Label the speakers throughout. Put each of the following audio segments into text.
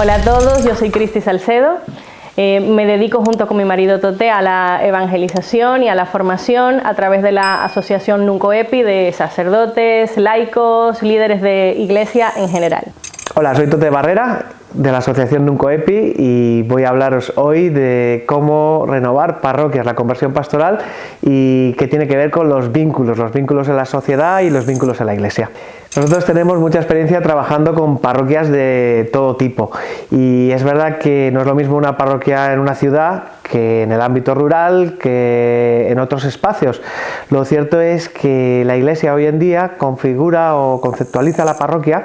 Speaker 1: Hola a todos, yo soy Cristi Salcedo. Me dedico junto con mi marido Toté a la evangelización y a la formación a través de la asociación Nunco Epi de sacerdotes, laicos, líderes de iglesia en general.
Speaker 2: Hola, soy Toté Barrera de la asociación Nunco Epi y voy a hablaros hoy de cómo renovar parroquias, la conversión pastoral, y que tiene que ver con los vínculos en la sociedad y los vínculos en la iglesia. Nosotros tenemos mucha experiencia trabajando con parroquias de todo tipo y es verdad que no es lo mismo una parroquia en una ciudad que en el ámbito rural, que en otros espacios. Lo cierto es que la iglesia hoy en día configura o conceptualiza la parroquia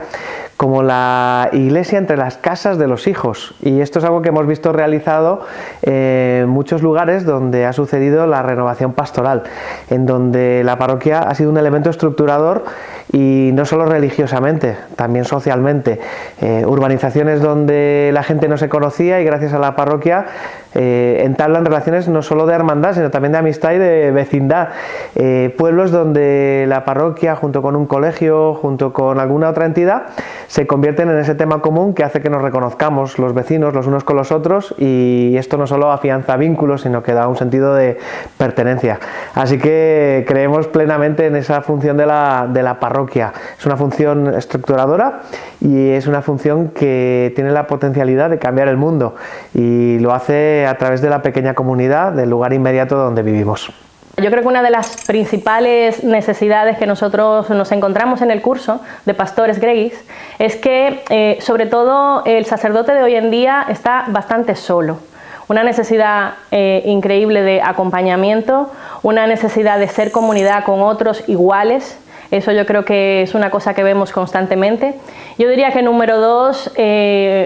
Speaker 2: como la iglesia entre las casas de los hijos, y esto es algo que hemos visto realizado en muchos lugares donde ha sucedido la renovación pastoral, en donde la parroquia ha sido un elemento estructurador, y no solo religiosamente, también socialmente. Urbanizaciones donde la gente no se conocía y gracias a la parroquia entablan relaciones no solo de hermandad, sino también de amistad y de vecindad. Pueblos donde la parroquia, junto con un colegio, junto con alguna otra entidad, se convierten en ese tema común que hace que nos reconozcamos los vecinos los unos con los otros, y esto no solo afianza vínculos, sino que da un sentido de pertenencia. Así que creemos plenamente en esa función de la parroquia. Es una función estructuradora y es una función que tiene la potencialidad de cambiar el mundo, y lo hace a través de la pequeña comunidad del lugar inmediato donde vivimos.
Speaker 1: Yo creo que una de las principales necesidades que nosotros nos encontramos en el curso de Pastores Gregis es que, sobre todo, el sacerdote de hoy en día está bastante solo. Una necesidad increíble de acompañamiento, una necesidad de ser comunidad con otros iguales. Eso yo creo que es una cosa que vemos constantemente. Yo diría que número dos,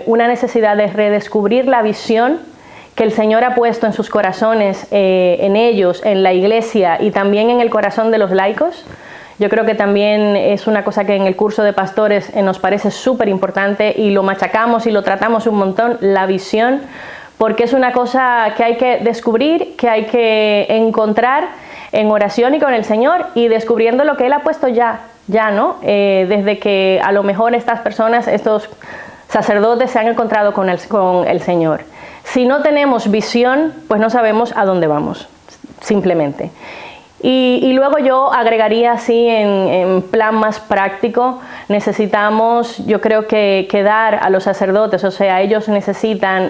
Speaker 1: una necesidad de redescubrir la visión que el Señor ha puesto en sus corazones, en ellos, en la iglesia y también en el corazón de los laicos. Yo creo que también es una cosa que en el curso de pastores nos parece súper importante y lo machacamos y lo tratamos un montón, la visión, porque es una cosa que hay que descubrir, que hay que encontrar en oración y con el Señor, y descubriendo lo que Él ha puesto ya, ¿no? Desde que a lo mejor estas personas, estos sacerdotes se han encontrado con el Señor. Si no tenemos visión, pues no sabemos a dónde vamos, simplemente. Y luego yo agregaría así en plan más práctico, necesitamos, yo creo que dar a los sacerdotes, o sea, ellos necesitan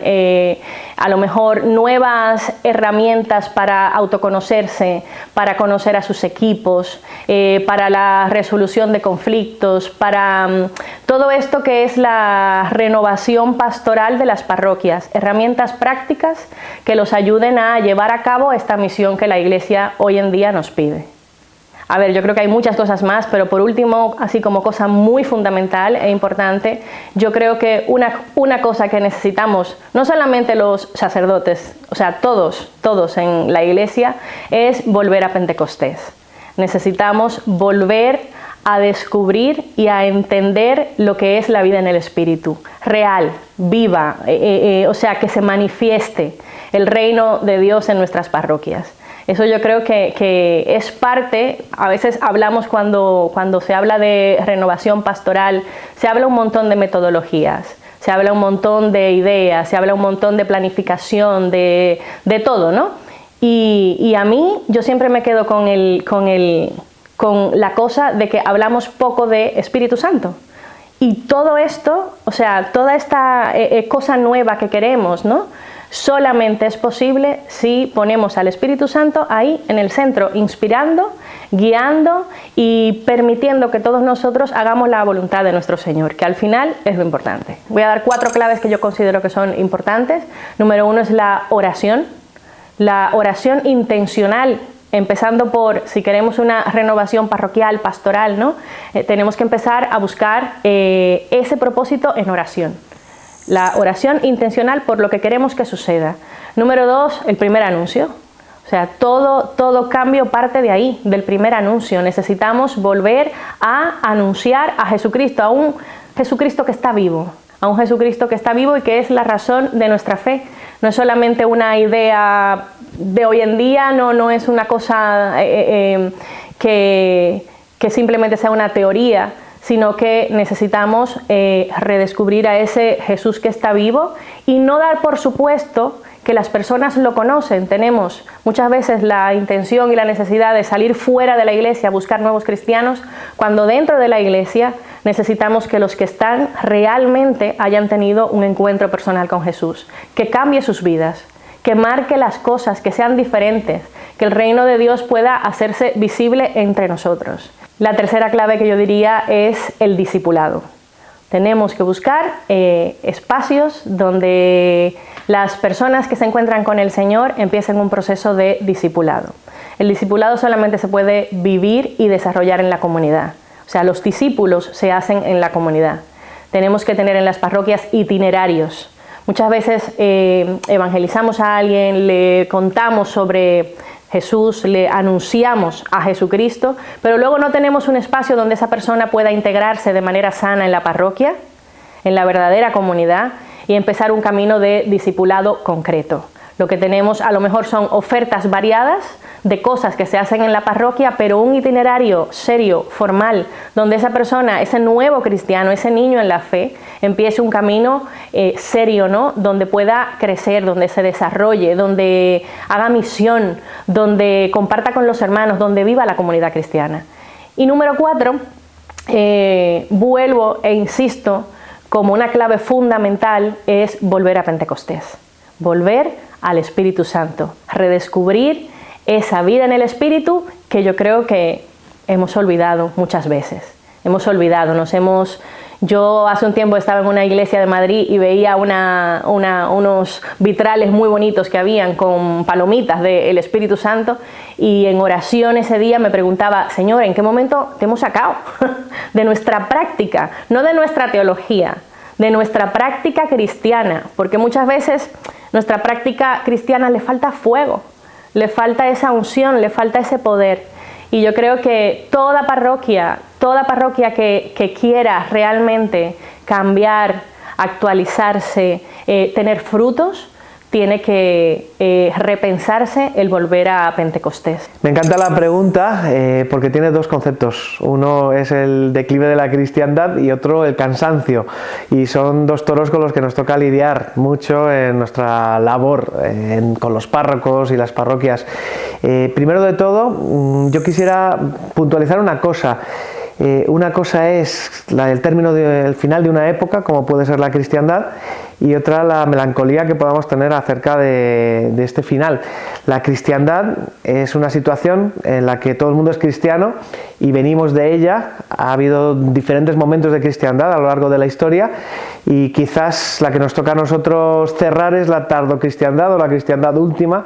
Speaker 1: a lo mejor nuevas herramientas para autoconocerse, para conocer a sus equipos, para la resolución de conflictos, para todo esto que es la renovación pastoral de las parroquias, herramientas prácticas que los ayuden a llevar a cabo esta misión que la Iglesia hoy en día nos pide. A ver, yo creo que hay muchas cosas más, pero por último, así como cosa muy fundamental e importante, yo creo que una cosa que necesitamos, no solamente los sacerdotes, o sea, todos en la Iglesia, es volver a Pentecostés. Necesitamos volver a descubrir y a entender lo que es la vida en el Espíritu, real, viva, o sea, que se manifieste el reino de Dios en nuestras parroquias. Eso yo creo que es parte. A veces hablamos cuando se habla de renovación pastoral, se habla un montón de metodologías, se habla un montón de ideas, se habla un montón de planificación, de todo, ¿no? Y a mí, yo siempre me quedo con la cosa de que hablamos poco de Espíritu Santo. Y todo esto, o sea, toda esta cosa nueva que queremos, ¿no? Solamente es posible si ponemos al Espíritu Santo ahí en el centro, inspirando, guiando y permitiendo que todos nosotros hagamos la voluntad de nuestro Señor, que al final es lo importante. Voy a dar 4 claves que yo considero que son importantes. Número 1 es la oración intencional, empezando por, si queremos una renovación parroquial, pastoral, ¿no? Tenemos que empezar a buscar ese propósito en oración. La oración intencional por lo que queremos que suceda. Número 2, el primer anuncio. O sea, todo cambio parte de ahí, del primer anuncio. Necesitamos volver a anunciar a Jesucristo, a un Jesucristo que está vivo. A un Jesucristo que está vivo y que es la razón de nuestra fe. No es solamente una idea de hoy en día, no es una cosa que simplemente sea una teoría, sino que necesitamos redescubrir a ese Jesús que está vivo y no dar por supuesto que las personas lo conocen. Tenemos muchas veces la intención y la necesidad de salir fuera de la iglesia a buscar nuevos cristianos, cuando dentro de la iglesia necesitamos que los que están realmente hayan tenido un encuentro personal con Jesús, que cambie sus vidas, que marque las cosas, que sean diferentes, que el reino de Dios pueda hacerse visible entre nosotros. La tercera clave que yo diría es el discipulado. Tenemos que buscar espacios donde las personas que se encuentran con el Señor empiecen un proceso de discipulado. El discipulado solamente se puede vivir y desarrollar en la comunidad. O sea, los discípulos se hacen en la comunidad. Tenemos que tener en las parroquias itinerarios. Muchas veces evangelizamos a alguien, le contamos sobre Jesús, le anunciamos a Jesucristo, pero luego no tenemos un espacio donde esa persona pueda integrarse de manera sana en la parroquia, en la verdadera comunidad, y empezar un camino de discipulado concreto. Lo que tenemos a lo mejor son ofertas variadas de cosas que se hacen en la parroquia, pero un itinerario serio, formal, donde esa persona, ese nuevo cristiano, ese niño en la fe, empiece un camino serio, ¿no? Donde pueda crecer, donde se desarrolle, donde haga misión, donde comparta con los hermanos, donde viva la comunidad cristiana. Y número 4, vuelvo e insisto, como una clave fundamental es volver a Pentecostés, volver al Espíritu Santo, redescubrir esa vida en el Espíritu que yo creo que hemos olvidado muchas veces. Yo hace un tiempo estaba en una iglesia de Madrid y veía unos vitrales muy bonitos que habían con palomitas del Espíritu Santo, y en oración ese día me preguntaba: Señor, ¿en qué momento te hemos sacado de nuestra práctica? No de nuestra teología, de nuestra práctica cristiana, porque muchas veces nuestra práctica cristiana le falta fuego, le falta esa unción, le falta ese poder. Y yo creo que toda parroquia que quiera realmente cambiar, actualizarse, tener frutos, tiene que repensarse el volver a Pentecostés.
Speaker 2: Me encanta la pregunta porque tiene dos conceptos. Uno es el declive de la cristiandad y otro el cansancio. Y son dos toros con los que nos toca lidiar mucho en nuestra labor con los párrocos y las parroquias. Primero de todo, yo quisiera puntualizar una cosa. Una cosa es el término del final de una época, como puede ser la cristiandad, y otra la melancolía que podamos tener acerca de este final. La cristiandad es una situación en la que todo el mundo es cristiano y venimos de ella. Ha habido diferentes momentos de cristiandad a lo largo de la historia, y quizás la que nos toca a nosotros cerrar es la tardocristiandad o la cristiandad última,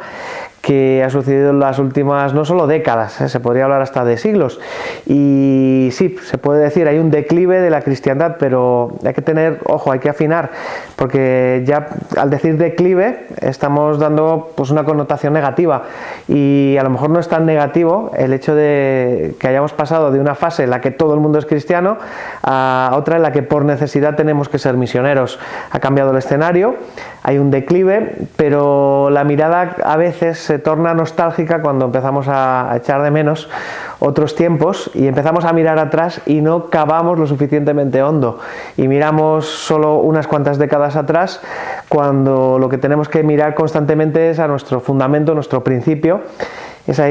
Speaker 2: que ha sucedido en las últimas no solo décadas, se podría hablar hasta de siglos. Y sí, se puede decir, hay un declive de la cristiandad, pero hay que tener ojo, hay que afinar, porque ya al decir declive estamos dando pues una connotación negativa, y a lo mejor no es tan negativo el hecho de que hayamos pasado de una fase en la que todo el mundo es cristiano a otra en la que por necesidad tenemos que ser misioneros. Ha cambiado el escenario, hay un declive, pero la mirada a veces se torna nostálgica cuando empezamos a echar de menos otros tiempos y empezamos a mirar atrás y no cavamos lo suficientemente hondo y miramos solo unas cuantas décadas atrás, cuando lo que tenemos que mirar constantemente es a nuestro fundamento, nuestro principio, esa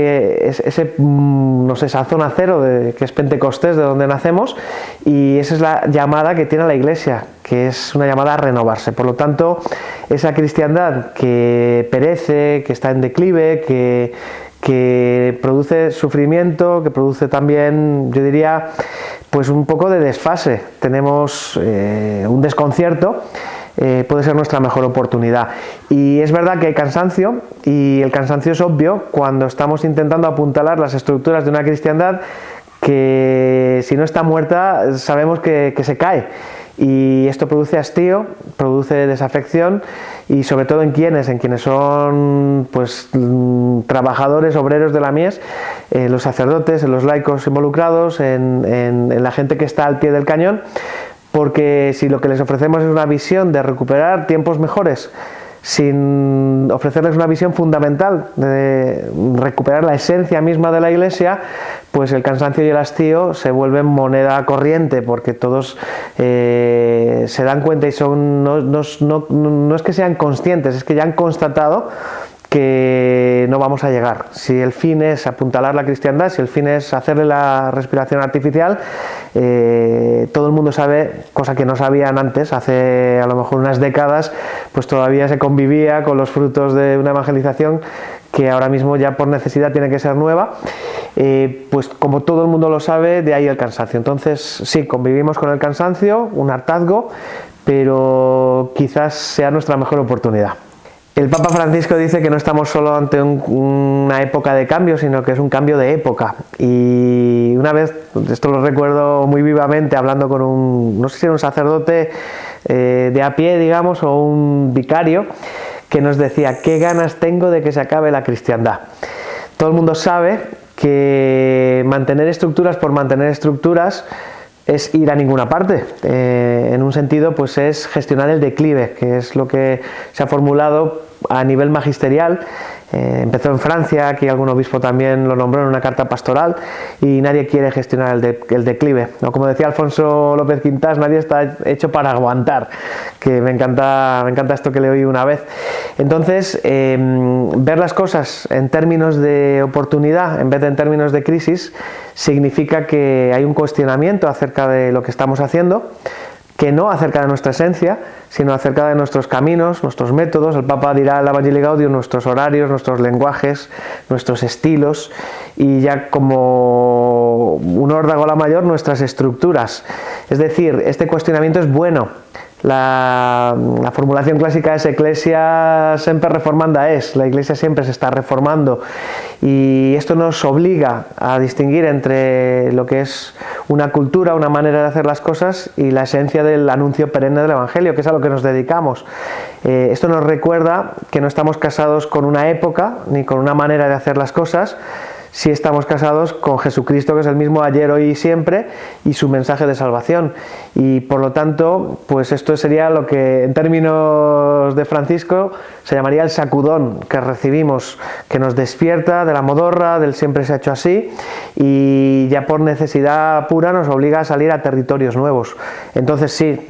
Speaker 2: zona cero que es Pentecostés, de donde nacemos, y esa es la llamada que tiene la Iglesia, que es una llamada a renovarse. Por lo tanto, esa cristiandad que perece, que está en declive, que produce sufrimiento, que produce también, yo diría, pues un poco de desfase, tenemos un desconcierto, puede ser nuestra mejor oportunidad. Y es verdad que hay cansancio, y el cansancio es obvio cuando estamos intentando apuntalar las estructuras de una cristiandad que, si no está muerta, sabemos que se cae. Y esto produce hastío, produce desafección, y sobre todo en quienes son pues trabajadores, obreros de la mies, los sacerdotes, en los laicos involucrados, en la gente que está al pie del cañón, porque si lo que les ofrecemos es una visión de recuperar tiempos mejores, sin ofrecerles una visión fundamental de recuperar la esencia misma de la Iglesia, pues el cansancio y el hastío se vuelven moneda corriente, porque todos se dan cuenta y no es que sean conscientes, es que ya han constatado que no vamos a llegar. Si el fin es apuntalar la cristiandad, si el fin es hacerle la respiración artificial, todo el mundo sabe, cosa que no sabían antes, hace a lo mejor unas décadas, pues todavía se convivía con los frutos de una evangelización que ahora mismo ya por necesidad tiene que ser nueva. Pues como todo el mundo lo sabe, de ahí el cansancio. Entonces sí, convivimos con el cansancio, un hartazgo, pero quizás sea nuestra mejor oportunidad. El Papa Francisco dice que no estamos solo ante una época de cambio, sino que es un cambio de época. Y una vez, esto lo recuerdo muy vivamente, hablando con no sé si era un sacerdote de a pie, digamos, o un vicario, que nos decía: qué ganas tengo de que se acabe la cristiandad. Todo el mundo sabe que mantener estructuras por mantener estructuras es ir a ninguna parte. En un sentido, pues es gestionar el declive, que es lo que se ha formulado a nivel magisterial. Empezó en Francia, aquí algún obispo también lo nombró en una carta pastoral, y nadie quiere gestionar el declive. ¿No? Como decía Alfonso López Quintás, nadie está hecho para aguantar, que me encanta esto que le oí una vez. Entonces, ver las cosas en términos de oportunidad en vez de en términos de crisis significa que hay un cuestionamiento acerca de lo que estamos haciendo, que no acerca de nuestra esencia, sino acerca de nuestros caminos, nuestros métodos. El Papa dirá en la Evangelii Gaudium nuestros horarios, nuestros lenguajes, nuestros estilos, y ya como un órdago la mayor, nuestras estructuras. Es decir, este cuestionamiento es bueno. La formulación clásica es Ecclesia semper reformanda es, la Iglesia siempre se está reformando, y esto nos obliga a distinguir entre lo que es una cultura, una manera de hacer las cosas, y la esencia del anuncio perenne del Evangelio, que es a lo que nos dedicamos. Esto nos recuerda que no estamos casados con una época ni con una manera de hacer las cosas, si estamos casados con Jesucristo, que es el mismo ayer, hoy y siempre, y su mensaje de salvación. Y por lo tanto, pues esto sería lo que en términos de Francisco se llamaría el sacudón que recibimos, que nos despierta de la modorra, del siempre se ha hecho así, y ya por necesidad pura nos obliga a salir a territorios nuevos. Entonces sí,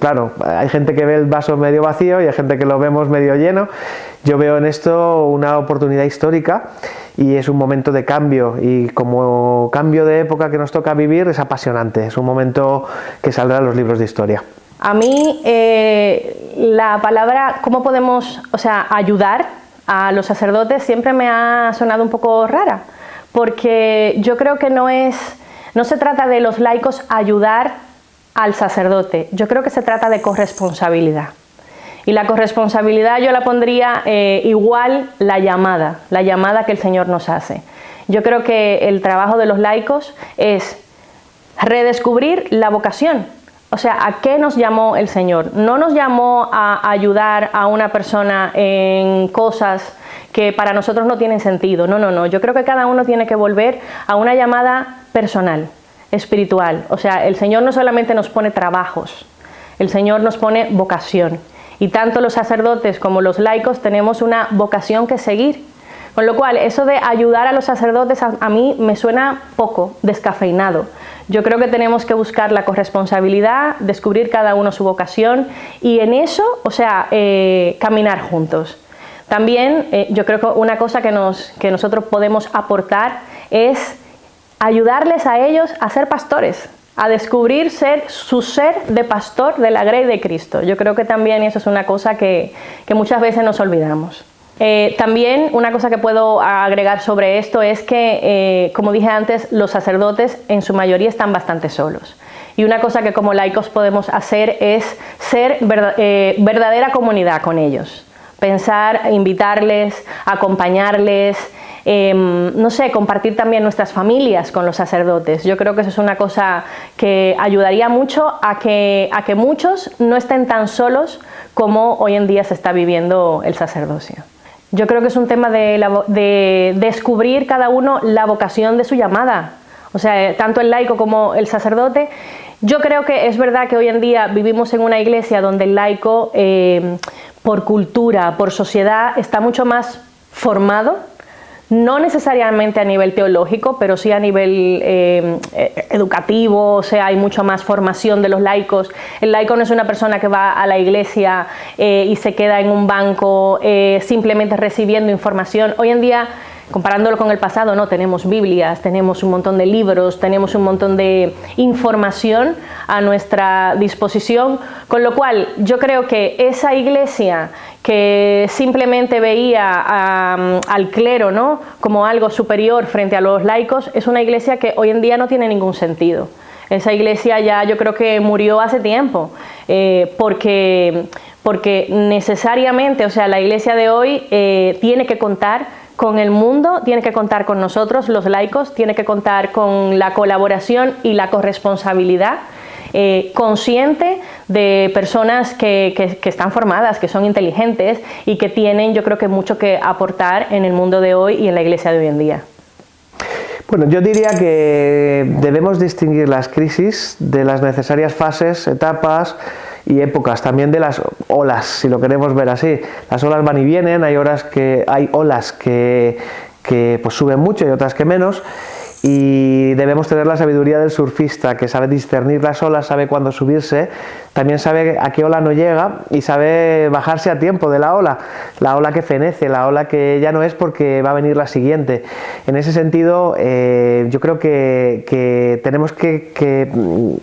Speaker 2: claro, hay gente que ve el vaso medio vacío y hay gente que lo vemos medio lleno. Yo veo en esto una oportunidad histórica, y es un momento de cambio, y como cambio de época que nos toca vivir es apasionante, es un momento que saldrá en los libros de historia.
Speaker 1: A mí la palabra cómo podemos, ayudar a los sacerdotes siempre me ha sonado un poco rara, porque yo creo que no se trata de los laicos ayudar al sacerdote, yo creo que se trata de corresponsabilidad. Y la corresponsabilidad yo la pondría igual la llamada que el Señor nos hace. Yo creo que el trabajo de los laicos es redescubrir la vocación. O sea, ¿a qué nos llamó el Señor? No nos llamó a ayudar a una persona en cosas que para nosotros no tienen sentido. No. Yo creo que cada uno tiene que volver a una llamada personal, espiritual. O sea, el Señor no solamente nos pone trabajos, el Señor nos pone vocación. Y tanto los sacerdotes como los laicos tenemos una vocación que seguir. Con lo cual, eso de ayudar a los sacerdotes a mí me suena poco, descafeinado. Yo creo que tenemos que buscar la corresponsabilidad, descubrir cada uno su vocación y en eso, caminar juntos. También yo creo que una cosa que nosotros podemos aportar es ayudarles a ellos a ser pastores, a descubrir su ser de pastor de la grey de Cristo. Yo creo que también eso es una cosa que muchas veces nos olvidamos. También una cosa que puedo agregar sobre esto es que, como dije antes, los sacerdotes en su mayoría están bastante solos. Y una cosa que como laicos podemos hacer es ser verdadera comunidad con ellos. Pensar, invitarles, acompañarles, compartir también nuestras familias con los sacerdotes. Yo creo que eso es una cosa que ayudaría mucho a que muchos no estén tan solos como hoy en día se está viviendo el sacerdocio. Yo creo que es un tema de descubrir cada uno la vocación de su llamada. O sea, tanto el laico como el sacerdote. Yo creo que es verdad que hoy en día vivimos en una iglesia donde el laico por cultura, por sociedad, está mucho más formado, no necesariamente a nivel teológico, pero sí a nivel educativo, o sea, hay mucha más formación de los laicos. El laico no es una persona que va a la iglesia y se queda en un banco simplemente recibiendo información. Hoy en día, comparándolo con el pasado, no, tenemos Biblias, tenemos un montón de libros, tenemos un montón de información a nuestra disposición, con lo cual yo creo que esa iglesia que simplemente veía al clero, ¿no?, como algo superior frente a los laicos, es una iglesia que hoy en día no tiene ningún sentido. Esa iglesia ya yo creo que murió hace tiempo, porque necesariamente, o sea, la iglesia de hoy tiene que contar con el mundo, tiene que contar con nosotros, los laicos, tiene que contar con la colaboración y la corresponsabilidad consciente de personas que están formadas, que son inteligentes y que tienen, yo creo que mucho que aportar en el mundo de hoy y en la iglesia de hoy en día.
Speaker 2: Bueno, yo diría que debemos distinguir las crisis de las necesarias fases, etapas y épocas, también de las olas, si lo queremos ver así. Las olas van y vienen, hay olas que pues suben mucho y otras que menos, y debemos tener la sabiduría del surfista, que sabe discernir las olas, sabe cuándo subirse, también sabe a qué ola no llega y sabe bajarse a tiempo de la ola que fenece, la ola que ya no es porque va a venir la siguiente. En ese sentido, yo creo que tenemos que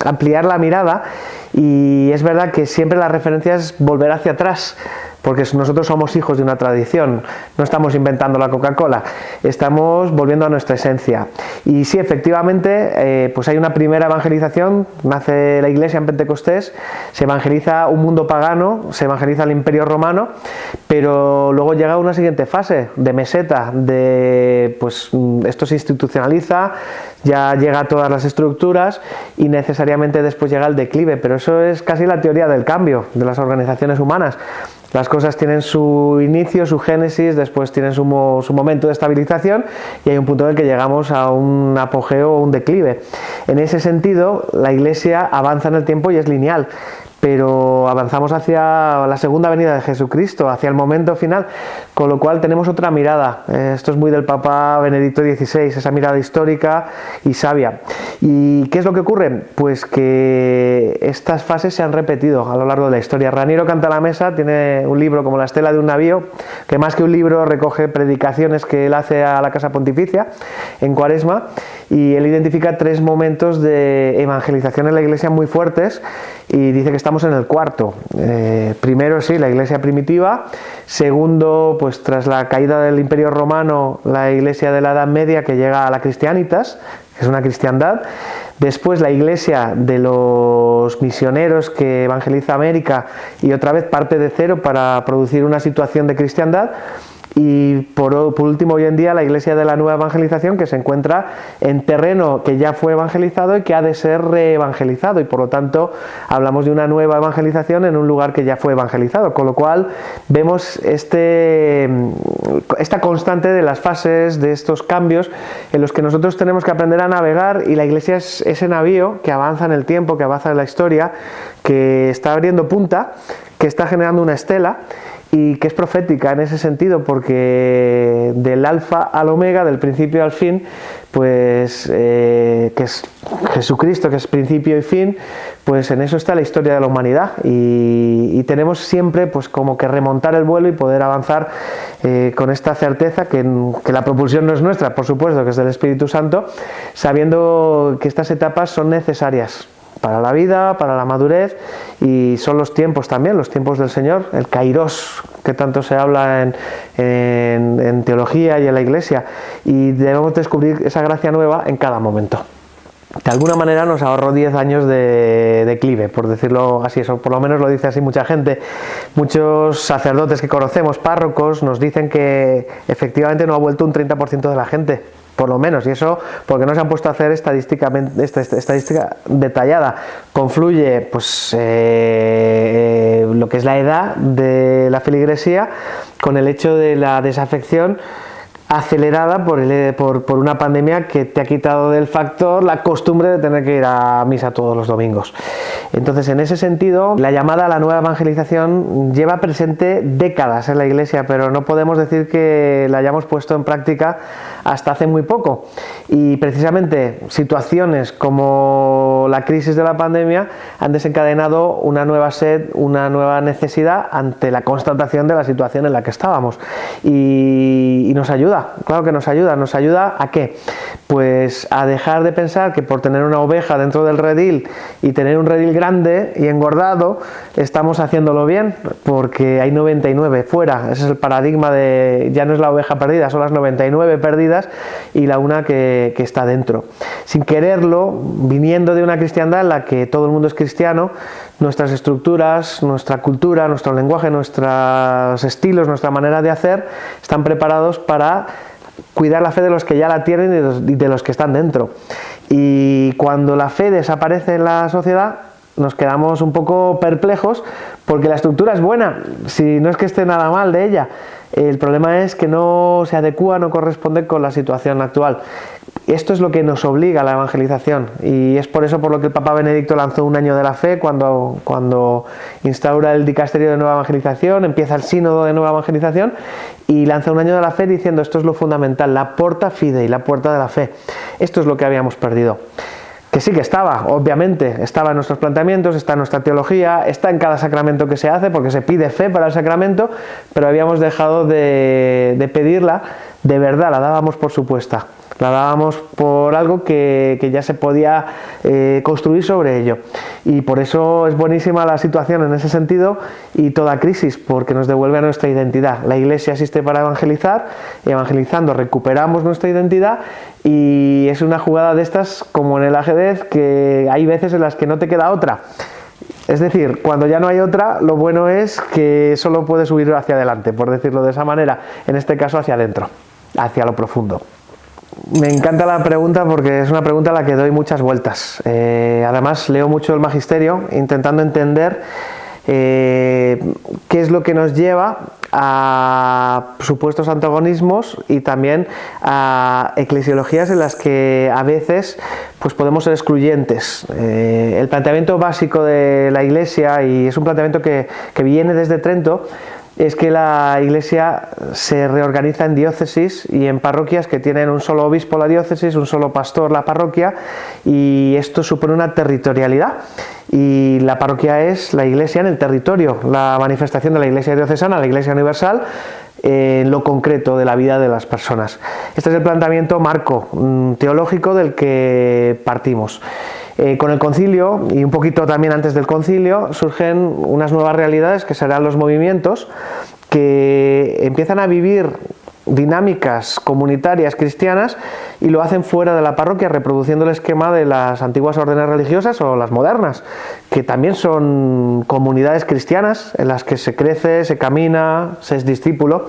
Speaker 2: ampliar la mirada, y es verdad que siempre la referencia es volver hacia atrás, porque nosotros somos hijos de una tradición, no estamos inventando la Coca-Cola, estamos volviendo a nuestra esencia. Y sí, efectivamente, pues hay una primera evangelización, nace la Iglesia en Pentecostés, se evangeliza un mundo pagano, se evangeliza el Imperio Romano, pero luego llega una siguiente fase de meseta, pues esto se institucionaliza, ya llega a todas las estructuras y necesariamente después llega el declive, pero eso es casi la teoría del cambio de las organizaciones humanas. Las cosas tienen su inicio, su génesis, después tienen su momento de estabilización y hay un punto en el que llegamos a un apogeo o un declive. En ese sentido, la Iglesia avanza en el tiempo y es lineal, pero avanzamos hacia la segunda venida de Jesucristo, hacia el momento final, con lo cual tenemos otra mirada. Esto es muy del Papa Benedicto XVI, esa mirada histórica y sabia. ¿Y qué es lo que ocurre? Pues que estas fases se han repetido a lo largo de la historia. Raniero Cantalamessa tiene un libro como La estela de un navío, que más que un libro recoge predicaciones que él hace a la Casa Pontificia en Cuaresma, y él identifica 3 momentos de evangelización en la Iglesia muy fuertes, y dice que estamos en el cuarto. Primero, sí, la Iglesia primitiva. Segundo, pues tras la caída del Imperio Romano, la Iglesia de la Edad Media, que llega a la Christianitas, que es una cristiandad. Después la Iglesia de los misioneros que evangeliza América y otra vez parte de cero para producir una situación de cristiandad. Y por último, hoy en día, la Iglesia de la nueva evangelización, que se encuentra en terreno que ya fue evangelizado y que ha de ser reevangelizado, y por lo tanto hablamos de una nueva evangelización en un lugar que ya fue evangelizado, con lo cual vemos esta constante de las fases, de estos cambios en los que nosotros tenemos que aprender a navegar, y la Iglesia es ese navío que avanza en el tiempo, que avanza en la historia, que está abriendo punta, que está generando una estela, y que es profética en ese sentido, porque del alfa al omega, del principio al fin, pues que es Jesucristo, que es principio y fin, pues en eso está la historia de la humanidad, y tenemos siempre pues como que remontar el vuelo y poder avanzar con esta certeza que la propulsión no es nuestra, por supuesto, que es del Espíritu Santo, sabiendo que estas etapas son necesarias para la vida, para la madurez, y son los tiempos también, los tiempos del Señor, el kairos, que tanto se habla en teología y en la Iglesia, y debemos descubrir esa gracia nueva en cada momento. De alguna manera nos ahorró 10 años de declive, por decirlo así, eso por lo menos lo dice así mucha gente. Muchos sacerdotes que conocemos, párrocos, nos dicen que efectivamente no ha vuelto un 30% de la gente, por lo menos, y eso porque no se han puesto a hacer estadística detallada. Confluye pues lo que es la edad de la feligresía con el hecho de la desafección acelerada por una pandemia que te ha quitado del factor la costumbre de tener que ir a misa todos los domingos. Entonces, en ese sentido, la llamada a la nueva evangelización lleva presente décadas en la Iglesia, pero no podemos decir que la hayamos puesto en práctica hasta hace muy poco. Y precisamente situaciones como la crisis de la pandemia han desencadenado una nueva sed, una nueva necesidad ante la constatación de la situación en la que estábamos. Y nos ayuda, claro que nos ayuda ¿a qué? Pues a dejar de pensar que por tener una oveja dentro del redil y tener un redil grande y engordado estamos haciéndolo bien, porque hay 99 fuera. Ese es el paradigma de ya no es la oveja perdida, son las 99 perdidas y la una que está dentro. Sin quererlo, viniendo de una cristiandad en la que todo el mundo es cristiano, nuestras estructuras, nuestra cultura, nuestro lenguaje, nuestros estilos, nuestra manera de hacer están preparados para cuidar la fe de los que ya la tienen y de los que están dentro. Y cuando la fe desaparece en la sociedad, nos quedamos un poco perplejos porque la estructura es buena, si no es que esté nada mal de ella. El problema es que no se adecúa, no corresponde con la situación actual. Esto es lo que nos obliga a la evangelización y es por eso por lo que el Papa Benedicto lanzó un año de la fe cuando instaura el dicasterio de nueva evangelización, empieza el sínodo de nueva evangelización y lanza un año de la fe diciendo esto es lo fundamental, la porta fidei, la puerta de la fe. Esto es lo que habíamos perdido. Que sí que estaba, obviamente, estaba en nuestros planteamientos, está en nuestra teología, está en cada sacramento que se hace, porque se pide fe para el sacramento, pero habíamos dejado de pedirla de verdad, la dábamos por supuesta, la dábamos por algo que ya se podía construir sobre ello. Y por eso es buenísima la situación en ese sentido y toda crisis, porque nos devuelve a nuestra identidad. La Iglesia existe para evangelizar, y evangelizando recuperamos nuestra identidad. Y es una jugada de estas como en el ajedrez, que hay veces en las que no te queda otra. Es decir, cuando ya no hay otra, lo bueno es que solo puedes huir hacia adelante, por decirlo de esa manera, en este caso hacia adentro, hacia lo profundo. Me encanta la pregunta porque es una pregunta a la que doy muchas vueltas. Además, leo mucho el magisterio intentando entender qué es lo que nos lleva a supuestos antagonismos y también a eclesiologías en las que a veces pues podemos ser excluyentes. El planteamiento básico de la Iglesia, y es un planteamiento que viene desde Trento, es que la Iglesia se reorganiza en diócesis y en parroquias que tienen un solo obispo la diócesis, un solo pastor la parroquia, y esto supone una territorialidad. Y la parroquia es la Iglesia en el territorio, la manifestación de la Iglesia diocesana, la Iglesia universal, en lo concreto de la vida de las personas. Este es el planteamiento marco teológico del que partimos. Con el concilio, y un poquito también antes del concilio, surgen unas nuevas realidades que serán los movimientos, que empiezan a vivir dinámicas comunitarias cristianas y lo hacen fuera de la parroquia, reproduciendo el esquema de las antiguas órdenes religiosas o las modernas, que también son comunidades cristianas en las que se crece, se camina, se es discípulo,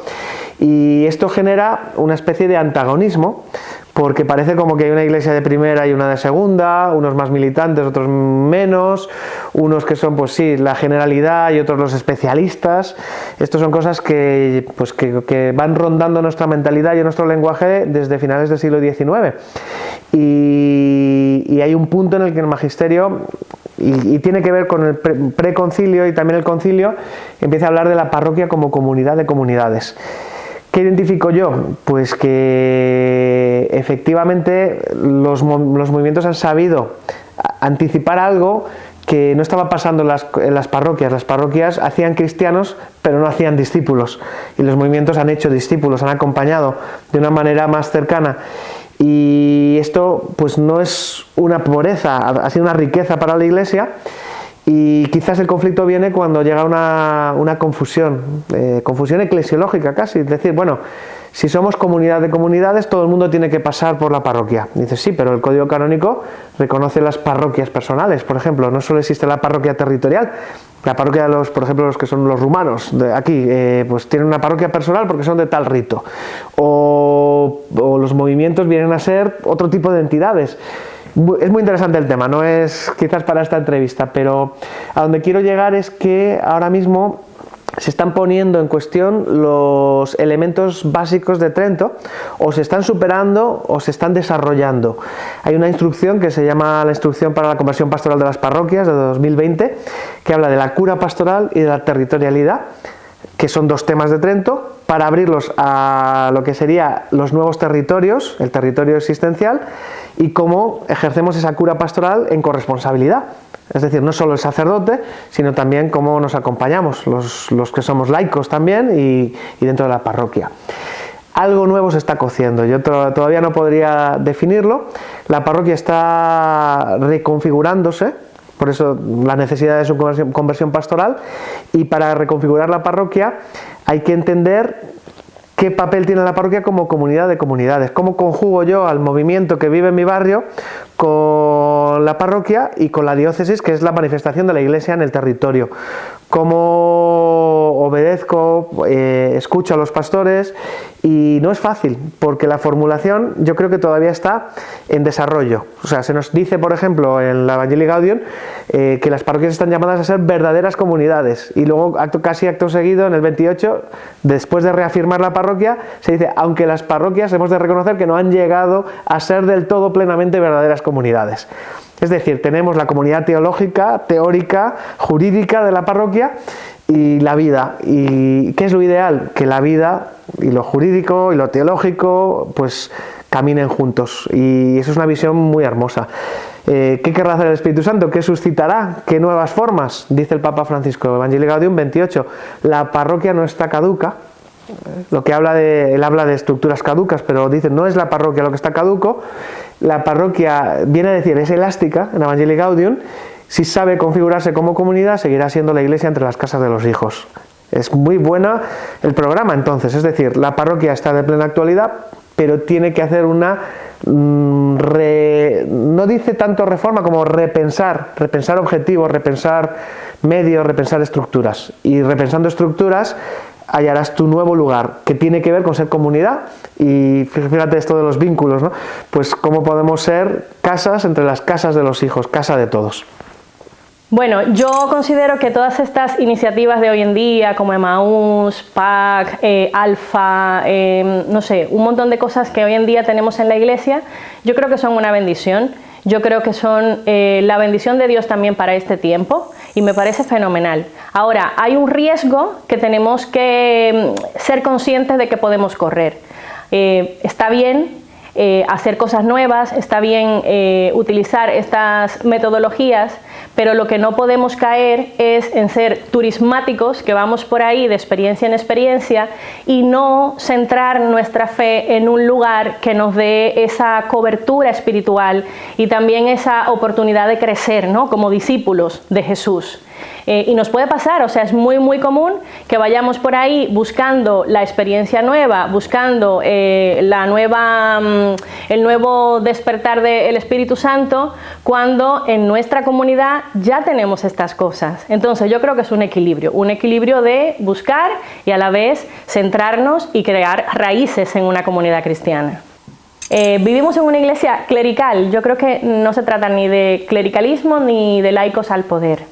Speaker 2: y esto genera una especie de antagonismo, porque parece como que hay una iglesia de primera y una de segunda, unos más militantes, otros menos, unos que son, pues sí, la generalidad y otros los especialistas. Estos son cosas que van rondando nuestra mentalidad y nuestro lenguaje desde finales del siglo XIX. Y hay un punto en el que el magisterio, y tiene que ver con el preconcilio y también el concilio, empieza a hablar de la parroquia como comunidad de comunidades. ¿Qué identifico yo? Pues que efectivamente los movimientos han sabido anticipar algo que no estaba pasando en las parroquias. Las parroquias hacían cristianos, pero no hacían discípulos. Y los movimientos han hecho discípulos, han acompañado de una manera más cercana. Y esto pues no es una pobreza, ha sido una riqueza para la Iglesia. Y quizás el conflicto viene cuando llega una confusión eclesiológica casi, es decir, bueno, si somos comunidad de comunidades, todo el mundo tiene que pasar por la parroquia. Dices, sí, pero el Código Canónico reconoce las parroquias personales, por ejemplo, no solo existe la parroquia territorial, la parroquia de por ejemplo, los que son los rumanos de aquí, pues tienen una parroquia personal porque son de tal rito, o los movimientos vienen a ser otro tipo de entidades. Es muy interesante el tema, no es quizás para esta entrevista, pero a donde quiero llegar es que ahora mismo se están poniendo en cuestión los elementos básicos de Trento, o se están superando o se están desarrollando. Hay una instrucción que se llama la Instrucción para la Conversión Pastoral de las Parroquias de 2020, que habla de la cura pastoral y de la territorialidad, que son dos temas de Trento, para abrirlos a lo que serían los nuevos territorios, el territorio existencial, y cómo ejercemos esa cura pastoral en corresponsabilidad. Es decir, no solo el sacerdote, sino también cómo nos acompañamos, los que somos laicos también y dentro de la parroquia. Algo nuevo se está cociendo, yo todavía no podría definirlo. La parroquia está reconfigurándose, por eso la necesidad de su conversión pastoral, y para reconfigurar la parroquia hay que entender qué papel tiene la parroquia como comunidad de comunidades, cómo conjugo yo al movimiento que vive en mi barrio con la parroquia y con la diócesis, que es la manifestación de la Iglesia en el territorio, cómo obedezco, escucho a los pastores, y no es fácil, porque la formulación yo creo que todavía está en desarrollo. O sea, se nos dice, por ejemplo, en la Evangelii Gaudium, que las parroquias están llamadas a ser verdaderas comunidades, y luego casi acto seguido, en el 28, después de reafirmar la parroquia, se dice, aunque las parroquias hemos de reconocer que no han llegado a ser del todo plenamente verdaderas comunidades. Es decir, tenemos la comunidad teológica, teórica, jurídica de la parroquia y la vida. ¿Y qué es lo ideal? Que la vida y lo jurídico y lo teológico pues caminen juntos, y eso es una visión muy hermosa. ¿Qué querrá hacer el Espíritu Santo? ¿Qué suscitará? ¿Qué nuevas formas? Dice el Papa Francisco, Evangelii Gaudium 28, la parroquia no está caduca. Lo que él habla de estructuras caducas, pero dice, no es la parroquia lo que está caduco. La parroquia, viene a decir, es elástica, en Evangelii Gaudium. Si sabe configurarse como comunidad, seguirá siendo la Iglesia entre las casas de los hijos. Es muy buena el programa, entonces, es decir, la parroquia está de plena actualidad, pero tiene que hacer una, no dice tanto reforma como repensar objetivos, repensar medios, repensar estructuras. Y repensando estructuras hallarás tu nuevo lugar, que tiene que ver con ser comunidad. Y fíjate esto de los vínculos, ¿no? Pues cómo podemos ser casas entre las casas de los hijos, casa de todos.
Speaker 1: Bueno, yo considero que todas estas iniciativas de hoy en día, como Emaús, PAC, Alfa, no sé, un montón de cosas que hoy en día tenemos en la Iglesia, yo creo que son una bendición. Yo creo que son la bendición de Dios también para este tiempo, y me parece fenomenal. Ahora, hay un riesgo que tenemos que ser conscientes de que podemos correr. Está bien hacer cosas nuevas, está bien utilizar estas metodologías, pero lo que no podemos caer es en ser turismáticos, que vamos por ahí de experiencia en experiencia, y no centrar nuestra fe en un lugar que nos dé esa cobertura espiritual y también esa oportunidad de crecer, ¿no?, como discípulos de Jesús. Y nos puede pasar, o sea, es muy muy común que vayamos por ahí buscando la experiencia nueva, buscando el nuevo despertar del Espíritu Santo, cuando en nuestra comunidad ya tenemos estas cosas. Entonces yo creo que es un equilibrio de buscar y a la vez centrarnos y crear raíces en una comunidad cristiana. Vivimos en una iglesia clerical. Yo creo que no se trata ni de clericalismo ni de laicos al poder.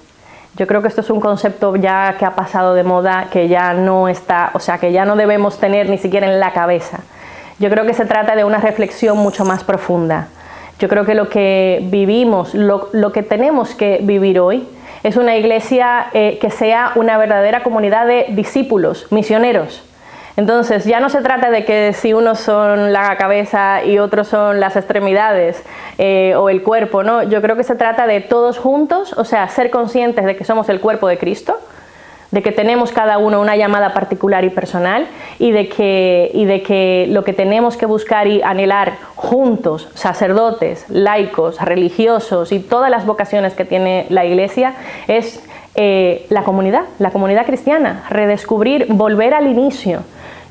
Speaker 1: Yo creo que esto es un concepto ya que ha pasado de moda, que ya no está, o sea, que ya no debemos tener ni siquiera en la cabeza. Yo creo que se trata de una reflexión mucho más profunda. Yo creo que lo que vivimos, lo que tenemos que vivir hoy, es una iglesia que sea una verdadera comunidad de discípulos, misioneros. Entonces, ya no se trata de que si unos son la cabeza y otros son las extremidades o el cuerpo, ¿no? Yo creo que se trata de todos juntos, o sea, ser conscientes de que somos el cuerpo de Cristo, de que tenemos cada uno una llamada particular y personal, y de que lo que tenemos que buscar y anhelar juntos, sacerdotes, laicos, religiosos y todas las vocaciones que tiene la Iglesia, es la comunidad cristiana, redescubrir, volver al inicio.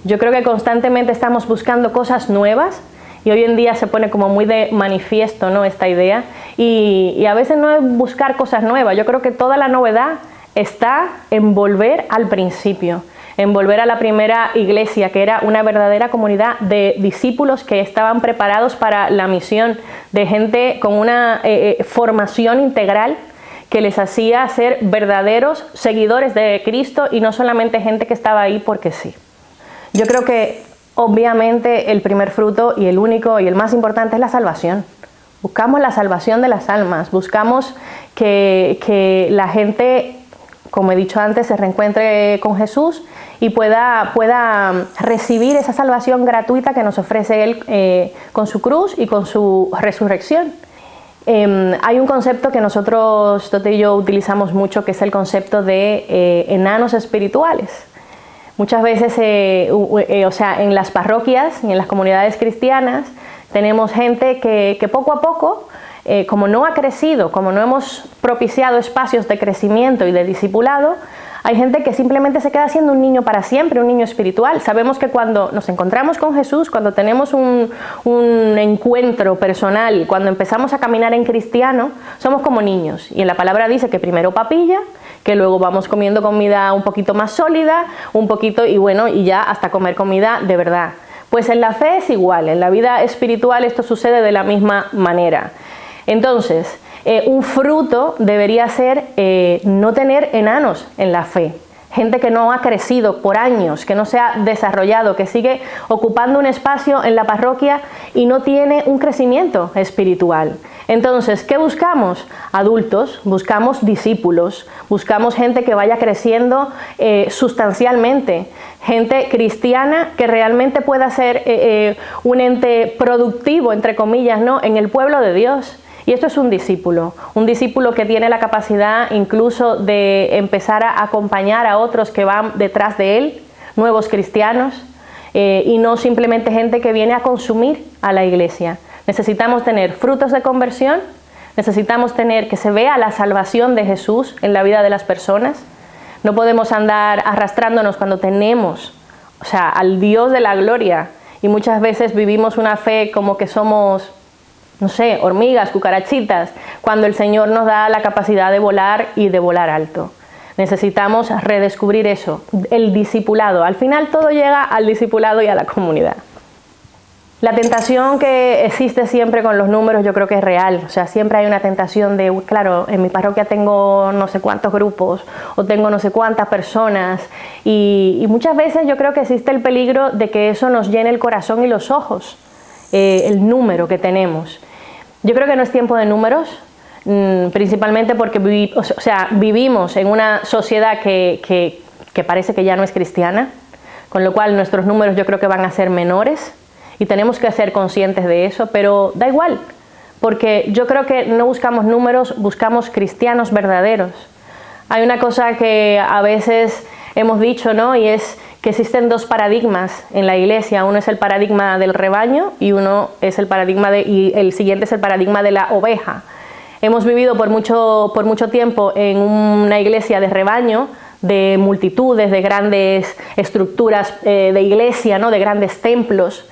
Speaker 1: Yo creo que constantemente estamos buscando cosas nuevas, y hoy en día se pone como muy de manifiesto, ¿no?, esta idea, y a veces no es buscar cosas nuevas. Yo creo que toda la novedad está en volver al principio, en volver a la primera iglesia, que era una verdadera comunidad de discípulos que estaban preparados para la misión, de gente con una formación integral, que les hacía ser verdaderos seguidores de Cristo y no solamente gente que estaba ahí porque sí. Yo creo que obviamente el primer fruto y el único y el más importante es la salvación. Buscamos la salvación de las almas, buscamos que la gente, como he dicho antes, se reencuentre con Jesús y pueda recibir esa salvación gratuita que nos ofrece Él con su cruz y con su resurrección. Hay un concepto que nosotros, Tote y yo, utilizamos mucho, que es el concepto de enanos espirituales. Muchas veces, en las parroquias y en las comunidades cristianas, tenemos gente que poco a poco, como no ha crecido, como no hemos propiciado espacios de crecimiento y de discipulado, hay gente que simplemente se queda siendo un niño para siempre, un niño espiritual. Sabemos que cuando nos encontramos con Jesús, cuando tenemos un encuentro personal, cuando empezamos a caminar en cristiano, somos como niños. Y en la palabra dice que primero papilla, que luego vamos comiendo comida un poquito más sólida, y ya hasta comer comida de verdad. Pues en la fe es igual, en la vida espiritual esto sucede de la misma manera. Entonces, un fruto debería ser no tener enanos en la fe, gente que no ha crecido por años, que no se ha desarrollado, que sigue ocupando un espacio en la parroquia y no tiene un crecimiento espiritual. Entonces, ¿qué buscamos? Adultos, buscamos discípulos, buscamos gente que vaya creciendo sustancialmente, gente cristiana que realmente pueda ser un ente productivo, entre comillas, ¿no?, en el pueblo de Dios. Y esto es un discípulo que tiene la capacidad incluso de empezar a acompañar a otros que van detrás de él, nuevos cristianos, y no simplemente gente que viene a consumir a la iglesia. Necesitamos tener frutos de conversión, necesitamos tener que se vea la salvación de Jesús en la vida de las personas. No podemos andar arrastrándonos cuando tenemos, al Dios de la gloria, y muchas veces vivimos una fe como que somos, no sé, hormigas, cucarachitas, cuando el Señor nos da la capacidad de volar y de volar alto. Necesitamos redescubrir eso, el discipulado. Al final todo llega al discipulado y a la comunidad. La tentación que existe siempre con los números yo creo que es real. Siempre hay una tentación de, claro, en mi parroquia tengo no sé cuántos grupos o tengo no sé cuántas personas y muchas veces yo creo que existe el peligro de que eso nos llene el corazón y los ojos, el número que tenemos. Yo creo que no es tiempo de números, principalmente porque vivimos en una sociedad que parece que ya no es cristiana, con lo cual nuestros números yo creo que van a ser menores y tenemos que ser conscientes de eso, pero da igual, porque yo creo que no buscamos números, buscamos cristianos verdaderos. Hay una cosa que a veces hemos dicho, ¿no?, y es que existen dos paradigmas en la iglesia. Uno es el paradigma del rebaño y el siguiente es el paradigma de la oveja. Hemos vivido por mucho tiempo en una iglesia de rebaño, de multitudes, de grandes estructuras de iglesia, ¿no?, de grandes templos.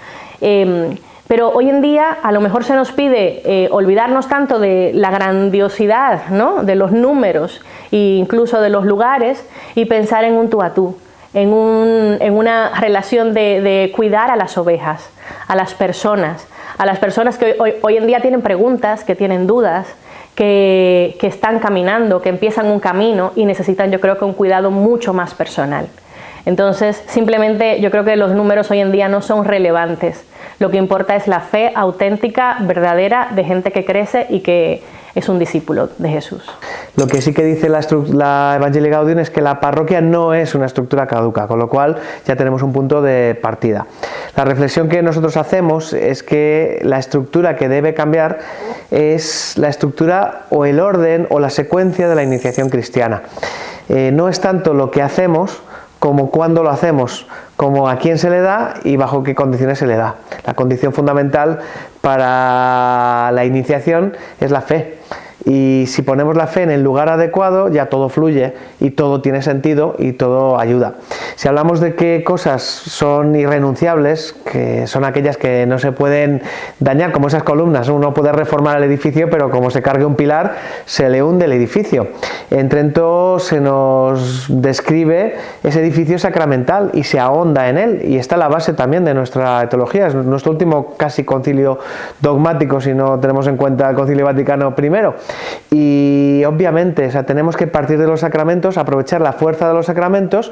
Speaker 1: Pero hoy en día a lo mejor se nos pide olvidarnos tanto de la grandiosidad, ¿no?, de los números e incluso de los lugares y pensar en un tú a tú, en una relación de cuidar a las ovejas, a las personas que hoy en día tienen preguntas, que tienen dudas, que están caminando, que empiezan un camino y necesitan, yo creo, que un cuidado mucho más personal. Entonces, simplemente yo creo que los números hoy en día no son relevantes. Lo que importa es la fe auténtica, verdadera, de gente que crece y que es un discípulo de Jesús. Lo que sí que dice la Evangelii Gaudium es que la parroquia no es una estructura caduca, con lo cual ya tenemos un punto de partida. La reflexión que nosotros hacemos es que la estructura que debe cambiar es la estructura o el orden o la secuencia de la iniciación cristiana. No es tanto lo que hacemos como cuándo lo hacemos, como a quién se le da y bajo qué condiciones se le da. La condición fundamental para la iniciación es la fe. Y si ponemos la fe en el lugar adecuado, ya todo fluye y todo tiene sentido y todo ayuda. Si hablamos de qué cosas son irrenunciables, que son aquellas que no se pueden dañar, como esas columnas, uno puede reformar el edificio, pero como se cargue un pilar, se le hunde el edificio. En Trento se nos describe ese edificio sacramental y se ahonda en él, y está la base también de nuestra teología. Es nuestro último casi concilio dogmático, si no tenemos en cuenta el Concilio Vaticano I.
Speaker 2: Y obviamente, o sea, tenemos que partir de los sacramentos, aprovechar la fuerza de los sacramentos,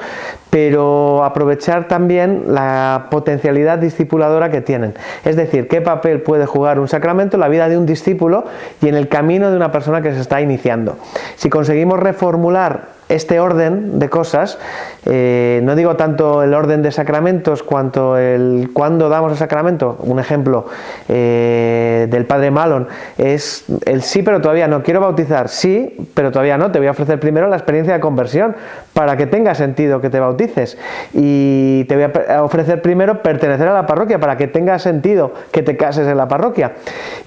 Speaker 2: pero aprovechar también la potencialidad discipuladora que tienen. Es decir, qué papel puede jugar un sacramento en la vida de un discípulo y en el camino de una persona que se está iniciando. Si conseguimos reformular este orden de cosas, no digo tanto el orden de sacramentos cuanto el cuándo damos el sacramento. Un ejemplo del padre Malon es el sí pero todavía no, quiero bautizar, sí pero todavía no, te voy a ofrecer primero la experiencia de conversión para que tenga sentido que te bautices, y te voy a ofrecer primero pertenecer a la parroquia para que tenga sentido que te cases en la parroquia.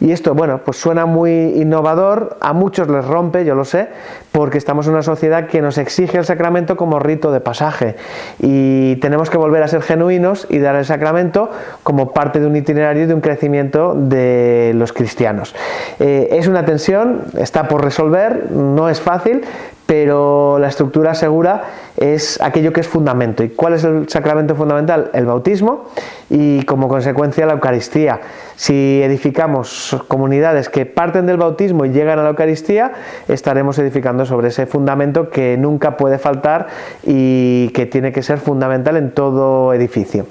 Speaker 2: Y esto, bueno, pues suena muy innovador, a muchos les rompe, yo lo sé, porque estamos en una sociedad que nos exige el sacramento como rito de pasaje, y tenemos que volver a ser genuinos y dar el sacramento como parte de un itinerario y de un crecimiento de los cristianos. Es una tensión, está por resolver, no es fácil, pero la estructura segura es aquello que es fundamento. ¿Y cuál es el sacramento fundamental? El bautismo y, como consecuencia, la Eucaristía. Si edificamos comunidades que parten del bautismo y llegan a la Eucaristía, estaremos edificando sobre ese fundamento que nunca puede faltar y que tiene que ser fundamental en todo edificio.